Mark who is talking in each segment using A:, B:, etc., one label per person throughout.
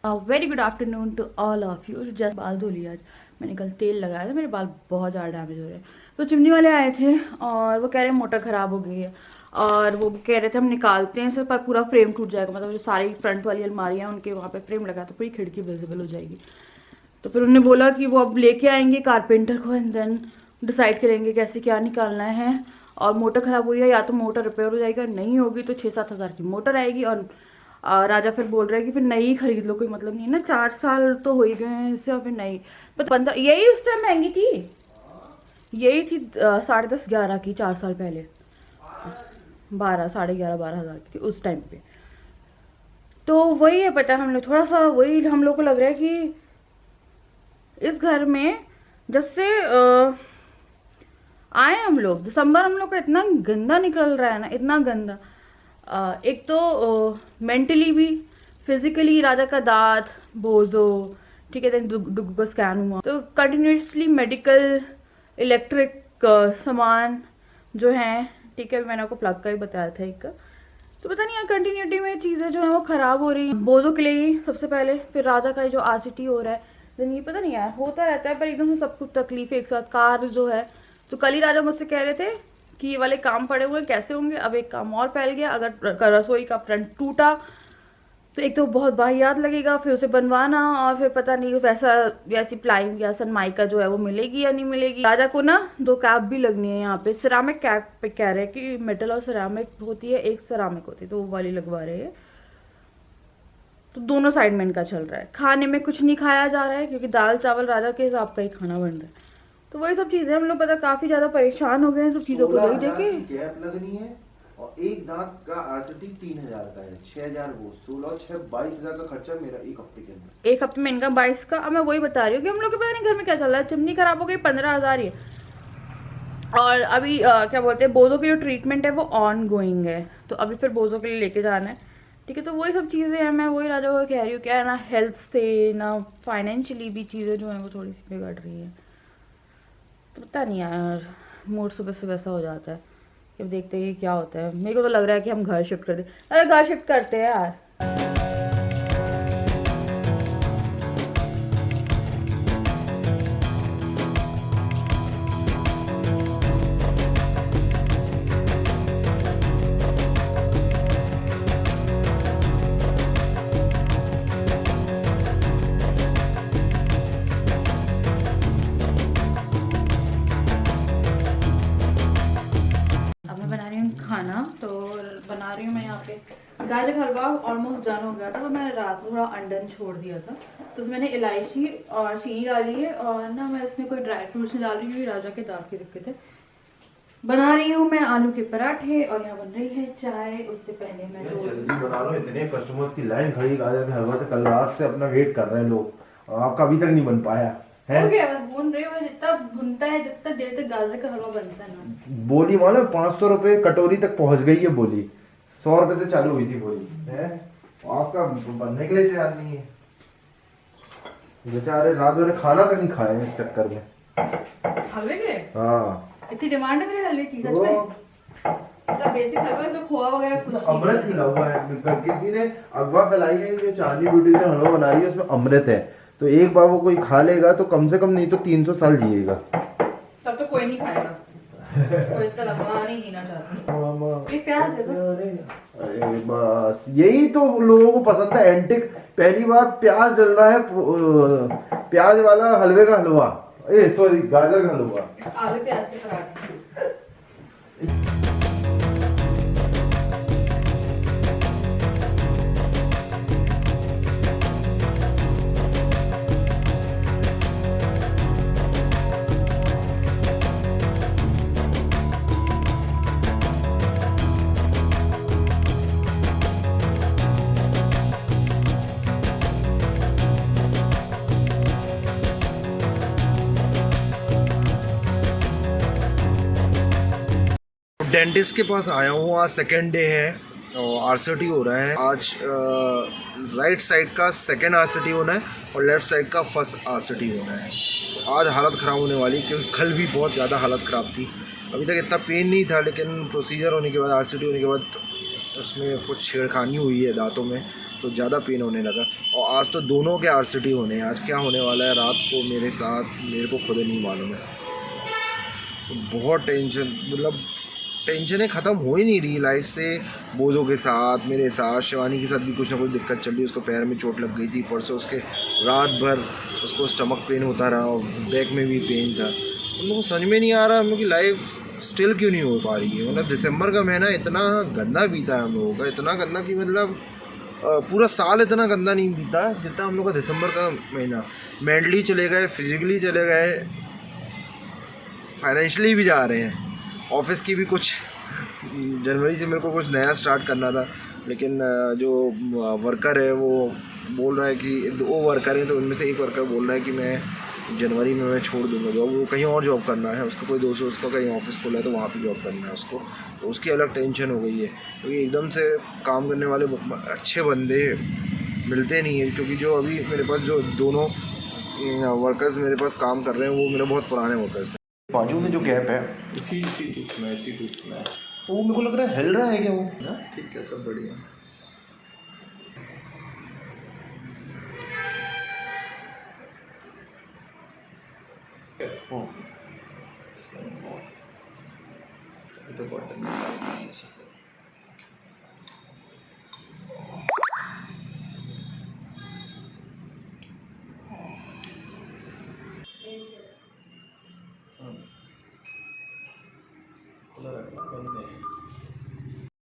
A: Very good afternoon to all of you. Just बाल धो लिया आज। मैंने कल तेल लगाया था, मेरे बाल बहुत ज़्यादा डैमेज हो रहे हैं। तो चिमनी वाले आए थे और वो कह रहे हैं मोटर ख़राब हो गई है, और वो कह रहे थे हम निकालते हैं, पर पूरा फ्रेम टूट जाएगा। मतलब जो सारी फ्रंट वाली अलमारियाँ उनके वहाँ पे फ्रेम लगा तो पूरी खिड़की विजिबल हो जाएगी। तो फिर उन्होंने बोला कि वो अब लेके आएंगे कारपेंटर को एंड देन डिसाइड करेंगे कैसे क्या निकालना है। और मोटर ख़राब हुई है, या तो मोटर रिपेयर हो जाएगी, और नहीं होगी तो 6-7 हज़ार की मोटर आएगी। और राजा फिर बोल रहा है कि फिर नई खरीद लो, कोई मतलब नहीं है ना, 4 साल तो हो ही गए हैं इससे, और फिर नई। पर 15 यही उस टाइम महंगी थी, यही थी 10.5-11 की 4 साल पहले। 12, 11.5, 12 हज़ार की थी उस टाइम पे। तो वही है, पता है हम लोग थोड़ा सा, वही हम लोग को लग रहा है कि इस घर में जब से आए हम लोग, दिसंबर हम लोग का इतना गंदा निकल रहा है ना, इतना गंदा। एक तो मेंटली भी, फिजिकली राजा का दांत बोझो, ठीक है, डुगू का स्कैन हुआ, तो कंटिन्यूसली मेडिकल इलेक्ट्रिक सामान जो है, ठीक है, मैंने आपको प्लग का ही बताया था एक। तो पता नहीं यार, कंटिन्यूटी में चीज़ें जो है वो खराब हो रही हैं। बोझों के लिए ही सबसे पहले, फिर राजा का जो आरसीटी हो रहा है, देन ये पता नहीं यार होता रहता है, पर एकदम से सब कुछ तकलीफ एक साथ। कार जो है, तो कल ही राजा मुझसे कह रहे थे कि ये वाले काम पड़े हुए कैसे होंगे। अब एक काम और फैल गया, अगर रसोई का फ्रंट टूटा तो एक तो बहुत वाहियात लगेगा, फिर उसे बनवाना, और फिर पता नहीं वैसी प्लाई या सनमाइका जो है वो मिलेगी या नहीं मिलेगी। राजा को ना 2 कैप भी लगनी है यहाँ पे। सिरामिक कैप पे कह रहे हैं कि मेटल और सिरामिक होती है, एक सिरामिक होती है, तो वो वाली लगवा रहे हैं। तो दोनों साइड में इनका चल रहा है। खाने में कुछ नहीं खाया जा रहा है क्योंकि दाल चावल राजा के हिसाब का ही खाना बन रहा है। तो वही सब चीजें, हम लोग पता काफी ज्यादा परेशान हो गए हैं सब चीजों को देख देखे।
B: कैप लगनी है, और एक दांत का आरसीटी 3,000 का है, 6,000 वो 16 6 22,000 का खर्चा मेरा एक हफ्ते के अंदर।
A: एक हफ्ते में इनका 22 का। अब मैं वही बता रही हूँ कि हम लोग के पता नहीं घर में क्या चल रहा है। चिमनी खराब हो गई, 15,000 ही। और अभी क्या बोलते हैं, बोझों की जो ट्रीटमेंट है वो ऑन गोइंग है, तो अभी फिर बोझों के लिए लेके जाना है, ठीक है। तो वही सब चीज़ें हैं। मैं वही राजा को कह रही हूँ, क्या है ना, हेल्थ से ना फाइनेंशियली भी चीज़ें जो हैं वो थोड़ी सी बिगड़ रही है। तो पता नहीं यार, मूड सुबह से वैसा हो जाता है कि अब देखते हैं कि क्या होता है। मेरे को तो लग रहा है कि हम घर शिफ्ट कर दें। अरे घर शिफ्ट करते हैं यार। बना रही हूँ खाना, तो बना रही हूँ मैं यहाँ पे गाजर का हलवा। ऑलमोस्ट डन हो गया था, तो मैं रात को थोड़ा अनडन छोड़ दिया था, तो मैंने इलायची और चीनी डाली है, और ना मैं इसमें कोई ड्राई फ्रूट्स नहीं डाल रही हूँ, राजा के दांत की दिक्कत है। बना रही हूँ मैं आलू के पराठे, और यहाँ बन रही है चाय। उससे पहले मैं
C: जल्दी बना लो, इतने कस्टमर्स की लाइन खड़ी गाजर के हलवा से, कल रात से अपना वेट कर रहे हैं लोग, और आपका अभी तक नहीं बन पाया है।
A: हो गया, बस भून रही हूँ। जितना भुनता है, जितना देर तक गाजर का हलवा बनता है ना।
C: बोली मानो 500 रुपए कटोरी तक पहुंच गई है बोली, 100 रुपए से चालू हुई थी बोली है, आपका बनने के लिए तैयार नहीं है। बेचारे रात भर खाना तक नहीं खाए इस चक्कर में।
A: हलवे के?
C: हाँ,
A: इतनी डिमांड है मेरे हलवे की सच में? सब बेसिक हलवा है, तो खोआ वगैरह कुछ नहीं।
C: अमृत मिला हुआ है, किसी ने अगवा फैलाई है जो चांदी ब्यूटी से हलवा बना रही है, उसमें अमृत है, तो एक बार वो कोई खा लेगा तो कम से कम नहीं तो 300 साल जिएगा।
A: तब तो कोई नहीं खाएगा। कोई इतना लंबा नहीं जीना चाहता। ये प्याज है तो?
C: अरे बस यही तो लोगों को पसंद है, एंटिक। पहली बात, प्याज डल रहा है, प्याज वाला हलवे का हलवा, सॉरी गाजर का हलवा।
A: आलू प्याज के पराठे।
B: डेंटिस्ट के पास आया हूँ, आज सेकेंड डे है और आरसीटी हो रहा है आज। राइट साइड का सेकेंड आरसीटी होना है और लेफ़्ट साइड का फर्स्ट आरसीटी होना है। आज हालत ख़राब होने वाली, क्योंकि कल भी बहुत ज़्यादा हालत ख़राब थी। अभी तक इतना पेन नहीं था, लेकिन प्रोसीजर होने के बाद, आरसीटी होने के बाद उसमें कुछ छेड़खानी हुई है दांतों में, तो ज़्यादा पेन होने लगा। और आज तो दोनों के RCT होने हैं। आज क्या होने वाला है रात को मेरे साथ, मेरे को खुद नहीं मालूम है। तो बहुत टेंशन, मतलब टेंशनें ख़त्म हो ही नहीं रही लाइफ से। बोझों के साथ, मेरे साथ, शिवानी के साथ भी कुछ ना कुछ दिक्कत चल रही है। उसको पैर में चोट लग गई थी परसों, उसके रात भर उसको स्टमक पेन होता रहा और बैक में भी पेन था। हम लोग को समझ में नहीं आ रहा हम लोग की लाइफ स्टिल क्यों नहीं हो पा रही है। मतलब दिसंबर का महीना इतना गंदा बीता है हम लोगों का, इतना गंदा कि मतलब पूरा साल इतना गंदा नहीं बीता जितना हम लोग का दिसंबर का महीना। मेंटली चले गए, फिजिकली चले गए, फाइनेंशियली भी जा रहे हैं। ऑफिस की भी कुछ जनवरी से मेरे को कुछ नया स्टार्ट करना था, लेकिन जो वर्कर है वो बोल रहा है कि 2 वर्कर हैं, तो उनमें से एक वर्कर बोल रहा है कि मैं जनवरी में मैं छोड़ दूंगा जॉब, वो कहीं और जॉब करना है उसका। कोई दोस्त उसका कहीं ऑफिस खोला है तो वहाँ पे जॉब करना है उसको, तो उसकी अलग टेंशन हो गई है। क्योंकि एकदम से काम करने वाले अच्छे बंदे मिलते नहीं है। क्योंकि जो अभी मेरे पास जो दोनों वर्कर्स मेरे पास काम कर रहे हैं वो मेरे बहुत पुराने वर्कर्स हैं। बाजू में जो गैप है
D: इसी टूथ में है।
B: वो मेरे को लग रहा है हिल रहा है क्या वो?
D: ना ठीक है, सब बढ़िया।
B: हाँ।
D: तो बटन निकालना है सब।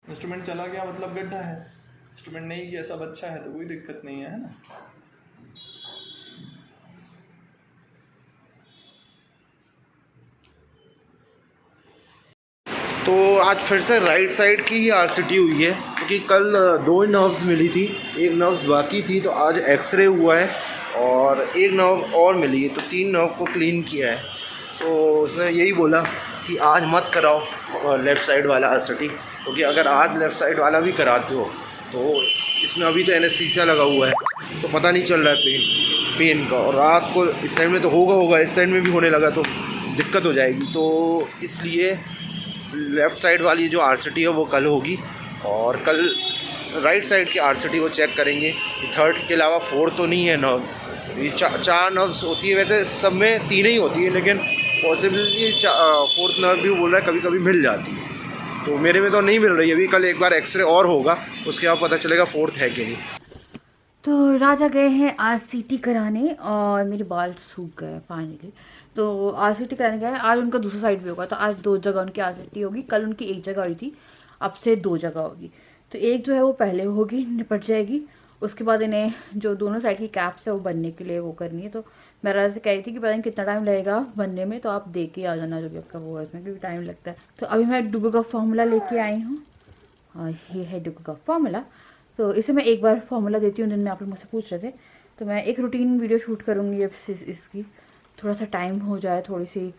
D: इंस्ट्रूमेंट चला गया मतलब गड्ढा है, इंस्ट्रूमेंट नहीं गया सब अच्छा है तो कोई दिक्कत नहीं है ना।
B: तो आज फिर से राइट साइड की ही RCT हुई है, क्योंकि कल 2 नर्व्स मिली थी, 1 नर्व्स बाकी थी, तो आज एक्सरे हुआ है और 1 नर्व और मिली है, तो 3 नर्व को क्लीन किया है। तो उसने यही बोला कि आज मत कराओ लेफ़्ट साइड वाला RCT, क्योंकि अगर आज लेफ़्ट साइड वाला भी कराते हो तो इसमें अभी तो एनेस्थीसिया लगा हुआ है, तो पता नहीं चल रहा है पेन का, और रात को इस साइड में तो होगा, इस साइड में भी होने लगा तो दिक्कत हो जाएगी। तो इसलिए लेफ़्ट साइड वाली जो RCT है वो कल होगी, और कल राइट साइड की RCT वो चेक करेंगे। 3rd के अलावा 4th तो नहीं है नर्व, ये 4 नर्व्स होती है, वैसे सब में 3 ही होती है, लेकिन पॉसिबिलिटी 4th नर्व भी बोल रहा है कभी कभी मिल जाती है। तो मेरे में तो नहीं मिल रही अभी, कल एक बार एक्सरे और होगा, उसके बाद पता चलेगा 4th है कि नहीं।
A: तो राजा गए हैं RCT कराने और मेरे बाल सूख गए फाइनली। तो RCT कराने गए, आज उनका दूसरा साइड भी होगा, तो आज 2 जगह उनकी RCT होगी। कल उनकी 1 जगह हुई थी, अब से 2 जगह होगी। तो एक जो है वो पहले होगी, निपट जाएगी। उसके बाद इन्हें जो दोनों साइड की कैप्स है वो बनने के लिए वो करनी है। तो मैं राजा से कह रही थी कि पता नहीं कितना टाइम लगेगा बनने में, तो आप दे के आ जाना जो भी आपका वो है इसमें, क्योंकि टाइम लगता है। तो अभी मैं डुगो का फॉर्मूला लेके आई हूँ, और ये है डुगो का फॉर्मूला। तो इसे मैं एक बार फॉर्मूला देती हूँ, दिन में आप लोग मुझसे पूछ रहे थे, तो मैं एक रूटीन वीडियो शूट करूँगी अब इसकी, थोड़ा सा टाइम हो जाए, थोड़ी सी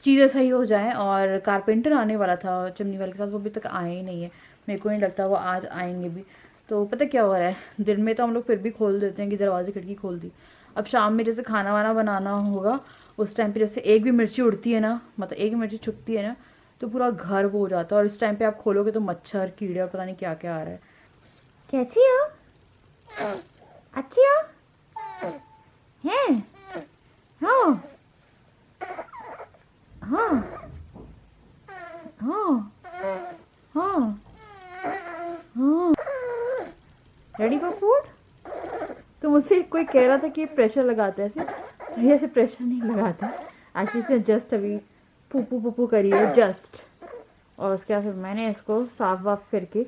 A: चीज़ें सही हो जाएं। और कारपेंटर आने वाला था चिमनी वाले के साथ, वो अभी तक आए ही नहीं है, मेरे को नहीं लगता वो आज आएंगे भी। तो पता क्या हो रहा है, दिन में तो हम लोग फिर भी खोल देते हैं कि दरवाजे खिड़की खोल दी, अब शाम में जैसे खाना वाना बनाना होगा उस टाइम पे जैसे एक भी मिर्ची उड़ती है ना, मतलब एक मिर्ची छुटती है ना, तो पूरा घर वो हो जाता है। और इस टाइम पे आप खोलोगे तो मच्छर कीड़े और पता नहीं क्या क्या आ रहा है। कैसी हो? अच्छी हो? हैं? हाँ हाँ हाँ हाँ हाँ। Ready for food? तो मुझसे कोई कह रहा था कि प्रेशर लगाते हैं ऐसे, तो ये ऐसे प्रेशर नहीं लगाते एक्चुअली, इसने जस्ट अभी पुपू पुपू करी है जस्ट, और उसके बाद फिर मैंने इसको साफ वाफ करके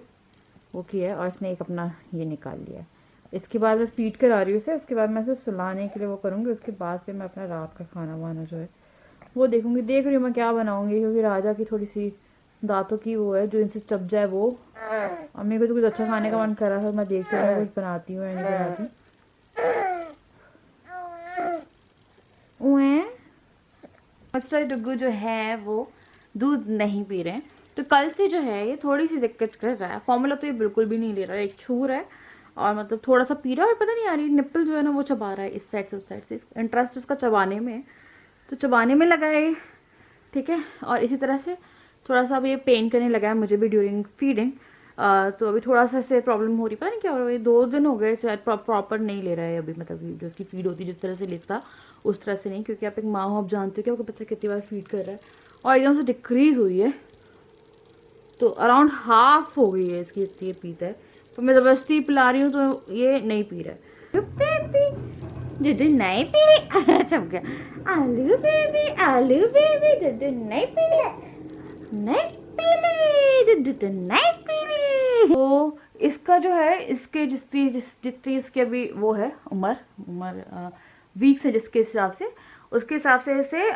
A: वो किया है, और इसने एक अपना ये निकाल लिया है। इसके बाद मैं फीड करा रही हूँ उसे, उसके बाद मैं इसे सुलाने के लिए वो करूँगी, उसके बाद फिर मैं अपना रात का खाना वाना जो है वो देखूँगी। देख रही हूँ मैं क्या बनाऊँगी, क्योंकि राजा की थोड़ी सी दांतों की वो है जो इनसे चब जाए वो, और मेरे को तो कुछ अच्छा खाने का मन कर रहा था, मैं देखती हूँ कुछ बनाती हूँ या नहीं बनाती। अच्छा डुग्गू जो है वो दूध नहीं पी रहे हैं, तो कल से जो है ये थोड़ी सी दिक्कत कर रहा है। फॉर्मूला तो ये बिल्कुल भी नहीं ले रहा है, एक छू रहा है और मतलब थोड़ा सा पी रहा है, और पता नहीं आ रही निप्पल जो है ना वो चबा रहा है इस साइड से उस साइड से, इंटरेस्ट उसका चबाने में, तो चबाने में लगा है, ठीक है। और इसी तरह से थोड़ा सा अब ये पेन करने लगा है मुझे भी ड्यूरिंग फीडिंग, तो अभी थोड़ा सा से प्रॉब्लम हो रही, पता नहीं क्या हो रहा है, 2 दिन हो गए शायद प्रॉपर नहीं ले रहा है अभी, मतलब कि जो उसकी फीड होती है जिस तरह से लेता उस तरह से नहीं, क्योंकि आप एक माँ हो, आप जानते हो कि आपका बच्चा कितनी बार फीड कर रहा है, और एकदम से डिक्रीज हुई है, तो अराउंड हाफ हो गई है इसकी जितनी ये पीता है। तो मैं ज़बरदस्ती पिला रही हूँ तो ये नहीं पी रहा है। दुद्धू नहीं पी रही सब क्या, आलू बेबी दुद्धू नहीं पी रही, नहीं पी ली दुद्धू तो नहीं पी ली। तो इसका जो है, इसके जितनी इसके अभी वो है उम्र वीक से जिसके हिसाब से, उसके हिसाब से इसे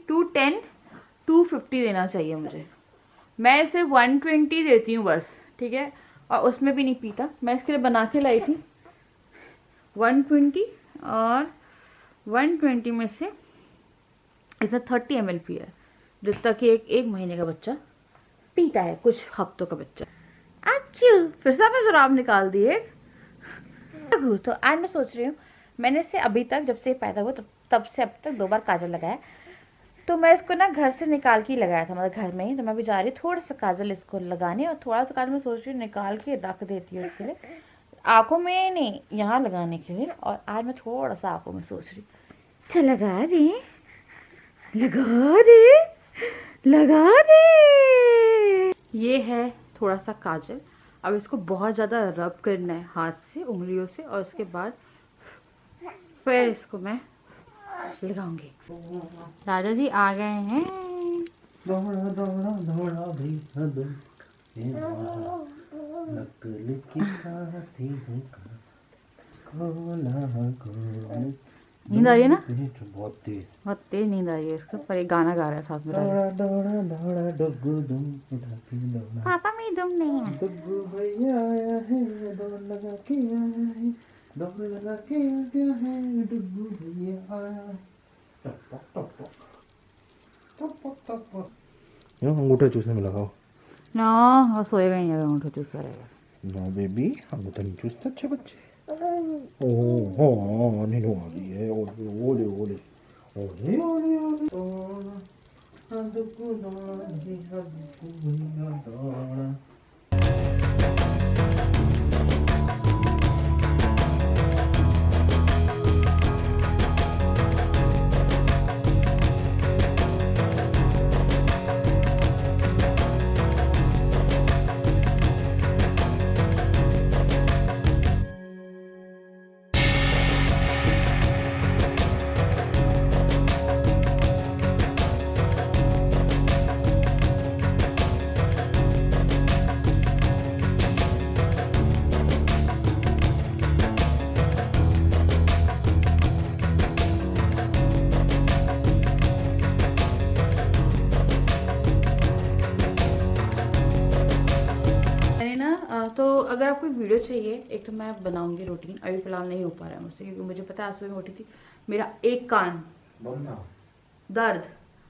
A: 210 250 देना चाहिए मुझे। मैं इसे 120 देती हूँ बस, ठीक है, और उसमें भी नहीं पीता। मैं इसके लिए बना के लाई थी 120, और 120 में से इसमें 30 ml पिया है, जितना कि एक महीने का बच्चा पीता है, कुछ हफ्तों का बच्चा। अच्छू फिर से आपने जुराब निकाल दिए। तो आज मैं सोच रही हूँ, मैंने इसे अभी तक जब से पैदा हुआ तब से अब तक 2 बार काजल लगाया, तो मैं इसको ना घर से निकाल के ही लगाया था, मतलब घर में ही। तो मैं भी जा रही थोड़ा सा काजल इसको लगाने, और थोड़ा सा काजल मैं सोच रही हूँ निकाल के रख देती हूँ इसके लिए, आंखों में नहीं, यहाँ लगाने के लिए। और आज मैं थोड़ा सा आंखों में सोच रही हूँ, अच्छा लगा दे लगा दे लगा दे। ये है थोड़ा सा काजल। अब इसको बहुत ज़्यादा रब करना है हाथ से, उंगलियों से, और उसके बाद फिर इसको मैं लगाऊंगी। राजा जी आ गए हैं।
C: दौड़ा दौड़ा दौड़ा भी हदम, ये दौड़ा नकल की साथी का खोला खोल।
A: नींद आ रही है ना?
C: बहुत
A: तेज नींद आ रही है इसको, पर एक गाना गा रहा है साथ में राजा।
C: दौड़ा दौड़ा दौड़ा डुगु दुम उठा के दौड़ा,
A: पापा में दम नहीं है।
C: डुगु भैया आया है, दौड़ लगा के आया है, दौड़ लगा के आ गया है, डुगु भैया आया है। टप टप टप टप टप टप टप टप। यो अंगूठा चूसने में लगाओ
A: ना, वो सोएगा ही नहीं अगर अंगूठा चूसता रहेगा।
C: ना बेबी, अंगूठा नहीं चूसते अच्छे बच्चे। ओह हाँ, नीनू आ गई है। ओले ओले ओले ओले ओले ओले दौड़ा, डुगु दौड़ा डुगु भैया दौड़ा।
A: तो अगर आपको वीडियो चाहिए, एक तो मैं बनाऊंगी रूटीन, अभी फिलहाल नहीं हो पा रहा है मुझसे, क्योंकि मुझे पता है आज सुबह मैं उठी थी, मेरा एक कान दर्द,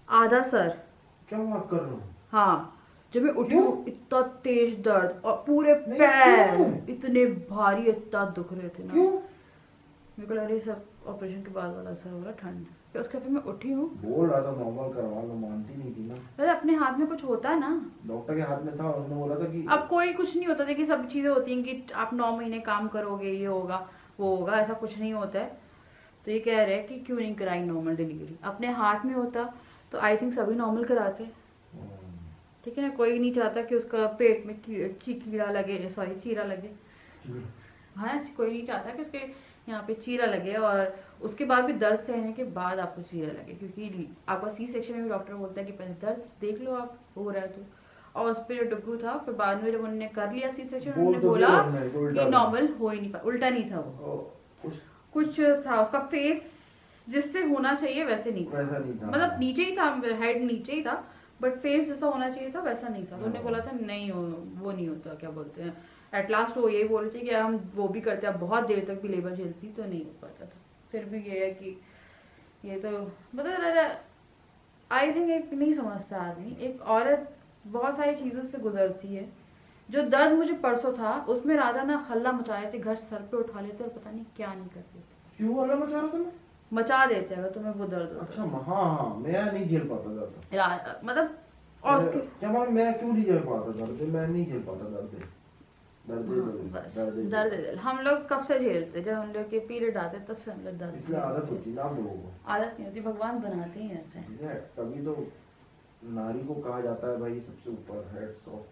A: आधा सर।
C: क्या बात कर रहा हूँ?
A: हाँ, जब मैं उठी हूँ इतना तेज दर्द, और पूरे पैर इतने भारी, इतना दुख रहे थे ना, मेरे को लग रहा है सब ऑपरेशन के बाद वाला असर हो रहा, ठंड। फिर उसके फिर मैं उठी हूँ,
C: बोल रहा था नॉर्मल करवा लो, मानती नहीं थी ना।
A: अरे अपने हाथ में कुछ होता है ना,
C: डॉक्टर के हाथ में था, उन्होंने बोला था कि
A: अब कोई कुछ नहीं होता। देखिए सब चीजें होती हैं कि आप 9 महीने काम करोगे, ये होगा वो होगा, ऐसा कुछ नहीं होता है। तो ये कह रहे हैं कि क्यों नहीं कराई नॉर्मल डिलीवरी, अपने हाथ में होता तो आई थिंक सभी नॉर्मल कराते, ठीक है ना। कोई नहीं चाहता कि उसका पेट में कीड़ा लगे, सॉरी चीरा लगे, हाँ, कोई नहीं चाहता कि उसके यहाँ पे चीरा लगे, और उसके बाद भी दर्द सहने के बाद आपको चीरा लगे, क्योंकि आपका सी सेक्शन में भी डॉक्टर बोलता है कि पहले दर्द देख लो आप हो रहा है तो। और उस पर जो डुग्गू था, फिर बाद में जब उन्होंने कर लिया सी सेक्शन, उन्होंने बोला कि नॉर्मल हो ही नहीं पा, उल्टा नहीं था वो, कुछ था उसका फेस जिससे होना चाहिए वैसे नहीं था, मतलब नीचे ही था, हेड नीचे ही था, बट फेस जैसा होना चाहिए था वैसा नहीं था। तो उन्होंने बोला था नहीं वो नहीं होता, क्या बोलते हैं, एट लास्ट वो यही बोल रहे थे कि हम वो भी करते हैं, बहुत देर तक भी लेबर झेलती तो नहीं हो पाता था। फिर भी ये है कि ये तो मतलब आई थिंक एक नहीं समझता आदमी, एक औरत बहुत सारी चीज़ों से गुजरती है। जो दर्द मुझे परसों था उसमें राधा ना हल्ला मचा देते, घर सर पे उठा लेते और पता नहीं क्या नहीं करते थे।
C: क्यों हल्ला मचा रहा था?
A: मचा देते अगर तुम्हें वो दर्द होता।
C: अच्छा हाँ, मैं नहीं झेल पाता दर्द,
A: मतलब और उसके
C: जब मैं क्यों नहीं झेल पाता दर्द, मैं नहीं झेल पाता दर्द।
A: बस दर्द दिल हम लोग कब से झेलते, जब हम लोग के पीरियड आते तब से हम लोग दर्द
C: इसलिए आदत होती है ना आप लोगों को।
A: आदत नहीं होती, भगवान बनाते ही ऐसे हैं।
C: तभी तो नारी को कहा जाता है भाई सबसे ऊपर, हेड्स ऑफ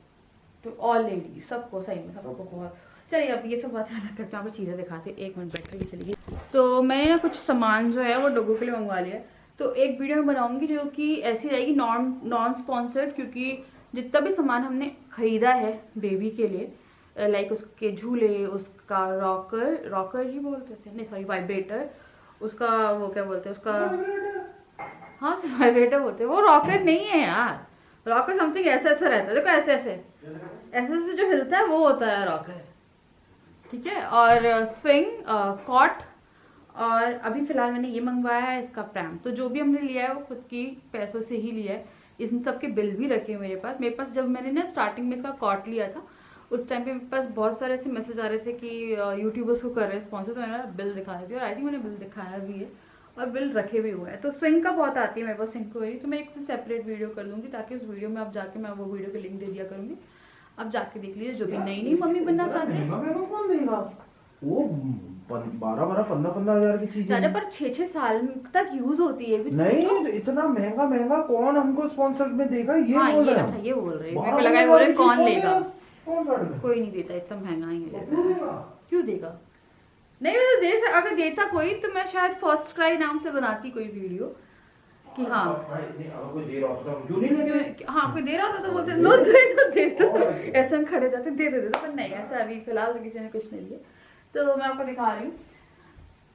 A: तो ऑल लेडी सबको, सही में सबको बहुत। चलिए अब ये सब बातें अलग करके आपको चीज़ें दिखाते हैं। 1 मिनट बैटरी चली गई। तो मैंने ना कुछ सामान जो है वो डोगो के लिए मंगवा लिया, तो एक वीडियो में बनाऊंगी जो कि ऐसी रहेगी नॉन स्पॉन्सर्ड, क्योंकि जितना भी सामान हमने खरीदा है बेबी के लिए, लाइक उसके झूले, उसका रॉकर ही बोलते थे, नहीं सॉरी वाइब्रेटर, उसका वो क्या बोलते हैं उसका, हाँ वाइब्रेटर बोलते हैं, वो रॉकेट नहीं है यार, रॉकेट समथिंग ऐसा ऐसा रहता है, देखो ऐसे ऐसे जो हिलता है वो होता है रॉकेट, ठीक है। और स्विंग कॉट, और अभी फिलहाल मैंने ये मंगवाया है इसका प्रैम। तो जो भी हमने लिया है वो खुद की पैसों से ही लिया है। इन सब के बिल भी रखे हैं मेरे पास। जब मैंने ना स्टार्टिंग में इसका कॉट लिया था उस टाइम पे मेरे पास बहुत सारे ऐसे मैसेज आ रहे थे कि यूट्यूबर्स को कर रहे हैं स्पॉन्सर, तो मैंने बिल दिखा दी और आई थिंक मैंने बिल दिखाया भी है और बिल रखे भी हुए हैं। तो स्विंग का बहुत आती है मेरे पास इंक्वायरी, तो मैं एक सेपरेट वीडियो कर दूंगी ताकि उस वीडियो में आप जाके, मैं वो वीडियो के लिंक दे दिया करूंगी, आप जाके देख लीजिए जो भी नई मम्मी बनना चाहते हैं।
C: वो 12-15 हजार की चीज
A: ज्यादा पर 6-6 साल तक यूज होती है भी
C: नहीं, तो इतना महंगा कौन हमको स्पॉन्सर में देगा, ये
A: हाँ,
C: बोल
A: ये
C: रहा है।
A: अच्छा ये बोल रहे हैं,
C: 12
A: मेरे को लगा बोल रहे कौन
C: कौन
A: लेगा,
C: कौन काटेगा?
A: कोई नहीं देता, इतना महंगा ही
C: क्यों
A: लेगा,
C: देगा?
A: क्यों देगा? नहीं मैं तो अगर देता कोई तो मैं शायद फर्स्ट क्राई नाम से बनाती कोई वीडियो कि हाँ
C: अगर कोई दे रहा होता तो क्यों नहीं लेते?
A: हाँ कोई दे रहा होता तो बोलते लो दे दो, ऐसे हम खड़े जाते दे देते, पर नहीं ऐसा अभी फिलहाल तो किसी ने कुछ नहीं लिया। तो मैं आपको दिखा रही हूँ।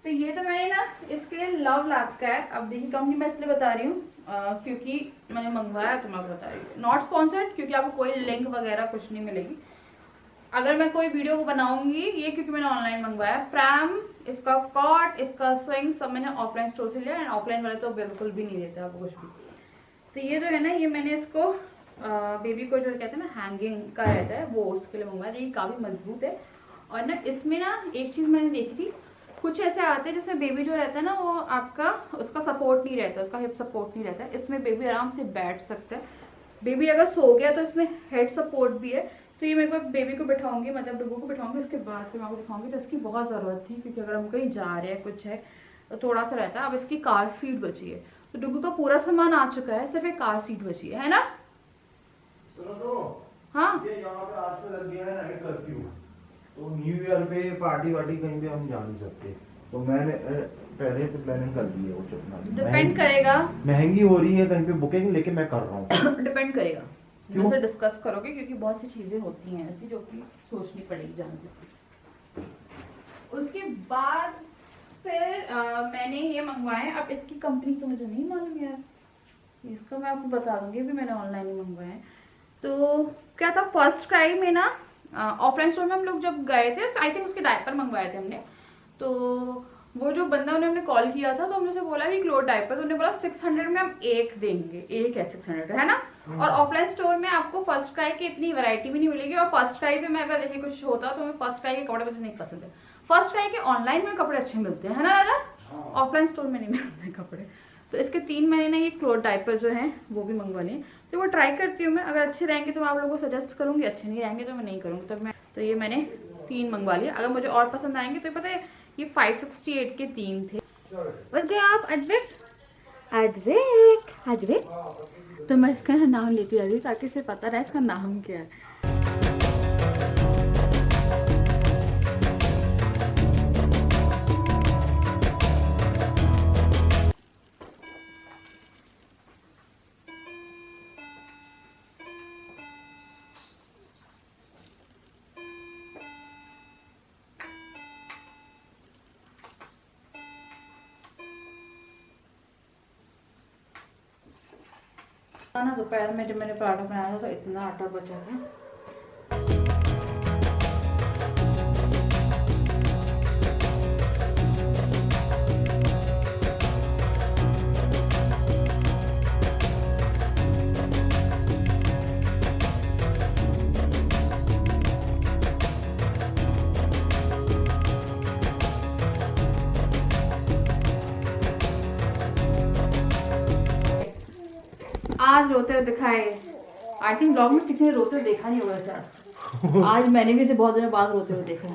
A: तो ये तो मैंने ना इसके लिए लव लैब का है, अब देखिए कंपनी मैं इसलिए बता रही हूँ क्योंकि मैंने मंगवाया तो मैं बता रही हूँ, नॉट स्पॉन्सर्ड, क्योंकि आपको कोई लिंक वगैरह कुछ नहीं मिलेगी अगर मैं कोई वीडियो को बनाऊंगी ये, क्योंकि मैंने ऑनलाइन मंगवाया। प्रैम, इसका कॉट, इसका स्विंग सब मैंने ऑफलाइन स्टोर से लिया, एंड ऑफलाइन वाले तो बिल्कुल भी नहीं देते आपको कुछ भी। तो ये जो है ना, ये मैंने इसको बेबी को जो कहते हैं ना हैंगिंग का रहता है वो, उसके लिए मंगवाया। ये काफी मजबूत है। और ना इसमें ना एक चीज मैंने देखी थी, कुछ ऐसे आते हैं जिसमें बेबी जो रहता है ना वो आपका उसका सपोर्ट नहीं रहता, उसका हिप सपोर्ट नहीं रहता है। इसमें बेबी आराम से बैठ सकता है, बेबी अगर सो गया तो इसमें हेड सपोर्ट भी है। तो ये मैं एक बार बेबी को बिठाऊंगी, मतलब डुगू को बिठाऊंगी, उसके बाद फिर मैं आपको दिखाऊंगी। तो इसकी बहुत ज़रूरत थी क्योंकि अगर हम कहीं जा रहे हैं कुछ है तो थोड़ा सा रहता है। अब इसकी कार सीट बची है, तो डुगू का पूरा सामान आ चुका है, सिर्फ एक कार सीट बची है ना। हाँ
C: ये यहाँ पे आज से लग गया है नाइट कर्फ्यू, तो न्यू ईयर पे पार्टी वार्टी कहीं पे हम जा नहीं सकते, तो मैंने पहले से प्लानिंग कर दी है वो चलना।
A: डिपेंड करेगा,
C: महंगी हो रही है कहीं पे बुकिंग, लेकिन मैं कर रहा हूँ।
A: डिपेंड करेगा
C: क्यों?
A: मुझसे डिस्कस करोगे क्योंकि बहुत सी चीजें होती हैं ऐसी जो कि सोचनी पड़ेगी जान से। उसके बाद फिर मैंने ये मंगवाए। अब इसकी कंपनी तो मुझे नहीं मालूम यार, इसका मैं आपको बता दूंगी, भी मैंने ऑनलाइन ही मंगवाए। तो क्या था, फर्स्ट क्राई में ना ऑफलाइन स्टोर में हम लोग जब गए थे, आई थिंक उसके डायपर मंगवाए थे हमने। तो वो जो बंदा उन्हें हमने कॉल किया था तो हमने उसे बोला कि क्लोथ डायपर, तो उन्होंने बोला 600 में हम एक देंगे, एक है 600 का, है ना। और ऑफलाइन स्टोर में आपको फर्स्ट क्राई की इतनी वैरायटी भी नहीं मिलेगी। और फर्स्ट क्राई पे मैं अगर देखिए कुछ होता तो मैं फर्स्ट क्राई के कपड़े मुझे नहीं पसंद है। फर्स्ट क्राई के ऑनलाइन में कपड़े अच्छे मिलते हैं, है ना राजा, ऑफलाइन स्टोर में नहीं मिलते कपड़े। तो इसके 3 महीने ना ये क्लोथ डायपर जो है वो भी मंगवा लिए, तो वो ट्राई करती हूँ मैं। अगर अच्छे रहेंगे तो मैं आप लोगों को सजेस्ट करूंगी, अच्छे नहीं रहेंगे तो मैं नहीं करूँगी। तो ये मैंने 3 मंगवा लिया, अगर मुझे और पसंद आएंगे तो पता है ये 568 के 3 थे। बस गए आप अद्विक, तो मैं इसका नाम लेती रहती हूँ ताकि इसे पता रहे इसका नाम क्या है। ना दोपहर में जब मैंने पराठा बनाया था तो इतना आटा बचा था। आज रोते हुए दिखाए, आई थिंक ब्लॉग में किसी ने रोते हुए देखा नहीं होगा शायद। आज मैंने भी इसे बहुत दिनों बाद रोते हुए देखा है।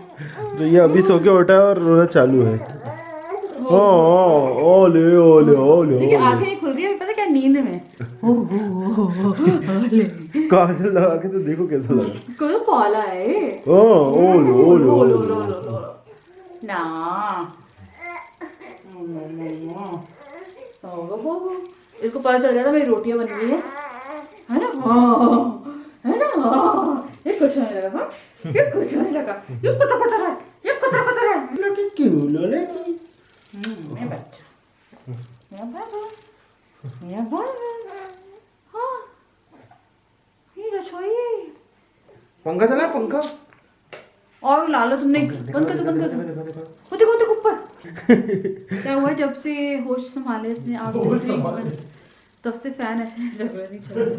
C: तो ये अभी सो के उठा है और रोना चालू है। ओले ओले ओले
A: देखिए आंखें नहीं खुल रही है, पता क्या नींद में। ओले
C: काजल लगा के तो देखो कैसा लगा।
A: कौन पाला है?
C: ओले ओले ओले
A: ना इसको पता चल गया था मेरी रोटियां बन गई है ना? है ना? ये कुछ नहीं लगा, ये कुछ नहीं लगा, ये पता पता है, ये पता पता है।
C: लड़की क्यों लड़की?
A: मेरा बच्चा, मेरा बाबा, मेरा बाबा। हाँ, ये रसोई है।
C: पंखा चला पंखा।
A: और ला लो तुमने, बंद कर दो, बंद कर दो। वो देखो देखो ऊपर। क्या हुआ जब से होश संभाले इसने तब से फैन ऐसे लग रहा नहीं चल रहा।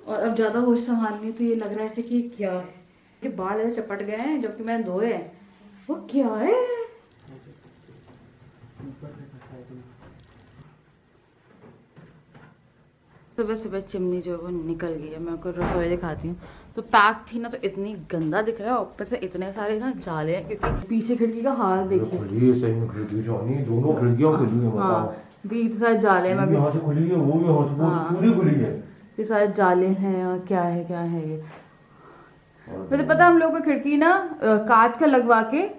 A: और अब ज्यादा होश संभालनी तो ये लग रहा है ऐसे कि क्या है, ये बाल ऐसे चपट गए हैं जबकि मैंने धोए हैं। वो क्या है? सुबह सुबह चिमनी जो वो निकल गई है। मैं आपको रसोई दिखाती हूँ। तो पैक थी ना, तो इतनी गंदा दिख रहा है, ऊपर से इतने सारे ना जाले हैं क्योंकि पीछे खिड़की का हाल देखिए।
C: खुली सही में खिड़की जानी, दोनों खिड़कियां खुली हैं।
A: हाँ, इतने सारे जाले हैं। मैं
C: यहाँ से खुली है, वो भी यहाँ से
A: हाँ।
C: पूरी खुली है।
A: ये सारे जाले हैं और क्या है ये। मुझे पता हम लोग को खिड़की ना कांच का लगवा के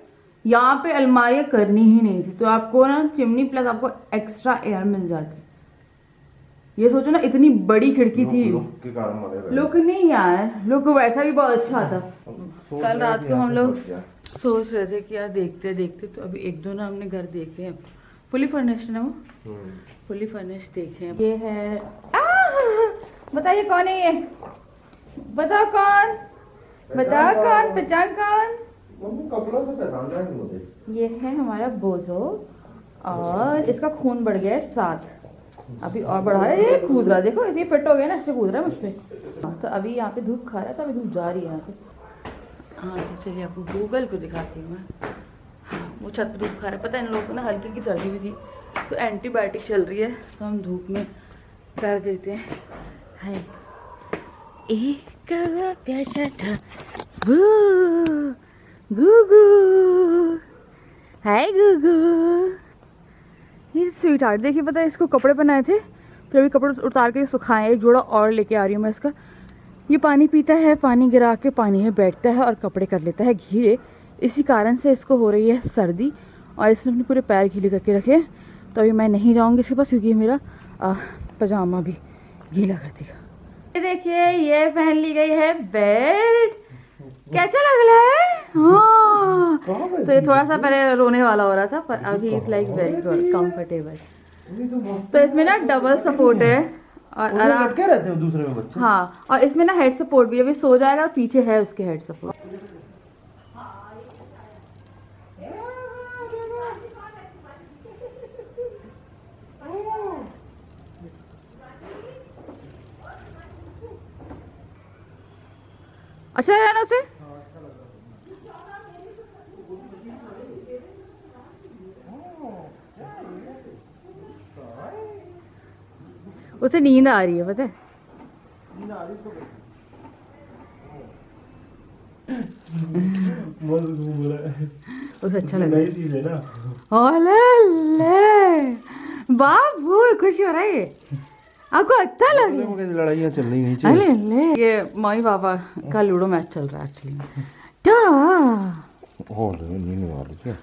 A: यहाँ पे अलमारियां करनी ही नहीं थी, तो आपको ना चिमनी प्लस आपको एक्स्ट्रा एयर मिल जाती। ये सोचो ना, इतनी बड़ी खिड़की थी। लोग नहीं यार, लोग को वैसा भी बहुत अच्छा था। कल रात को हम लोग सोच रहे थे कि यार देखते देखते तो अभी एक दो ना हमने घर देखे हैं, फुली फर्निश्ड ना, वो फुली फर्निश्ड देखे हैं। ये है, बताइए कौन है ये? बताओ कौन, बताओ कौन, पहचान कौन?
C: कपड़ों से पहचान रहा है मुझे।
A: ये है हमारा बोझो और इसका खून बढ़ गया है 7। अभी और बढ़ा रहा है, ये कूद रहा है, देखो ये फिट हो गया ना, इससे कूद रहा है मुझ पे। तो अभी यहाँ पे धूप खा रहा है, तो अभी धूप जा रही है यहाँ से। हाँ तो चलिए आपको गूगल को दिखाती हूँ मैं। हाँ, वो छत पे धूप खा रहा है। पता है इन लोगों को ना हल्की की सर्दी भी थी, तो एंटीबायोटिक चल रही है, तो हम धूप में कर देते हैं। हाय, एक प्यासा था गुगु, हाय गुगु। ये स्वीट हार्ट देखिए, पता है इसको कपड़े पहनाए थे, फिर अभी कपड़े उतार के सुखाए। एक जोड़ा और लेके आ रही हूँ मैं इसका। ये पानी पीता है, पानी गिरा के पानी में बैठता है और कपड़े कर लेता है गीले। इसी कारण से इसको हो रही है सर्दी और इसने अपने पूरे पैर गीले करके रखे। तो अभी मैं नहीं जाऊँगी इसके पास क्योंकि मेरा पजामा भी गीला कर देगा। ये देखिए, ये पहन ली गई है बेल्ट। कैसा लग रहा है? हाँ, तो ये थोड़ा सा पहले रोने वाला हो रहा था, पर अभी is like very good comfortable. तो इसमें ना डबल सपोर्ट है और आराम
C: लटके रहते हैं दूसरे में बच्चे।
A: हाँ, और इसमें ना हेड सपोर्ट भी, अभी सो जाएगा पीछे है उसके हेड सपोर्ट। अच्छा है ना उसे? उसे नींद आ रही है, पता है? उसे अच्छा लग रहा है।
C: नई चीज है ना।
A: ओले बाबू, खुश हो रहा है ये? आपको अच्छा लग रहा है?
C: लड़ाइयाँ चल रही नहीं
A: अरे ले, ये मम्मी पापा का लूडो मैच चल रहा है एक्चुअली।
C: और नींद आ रही है।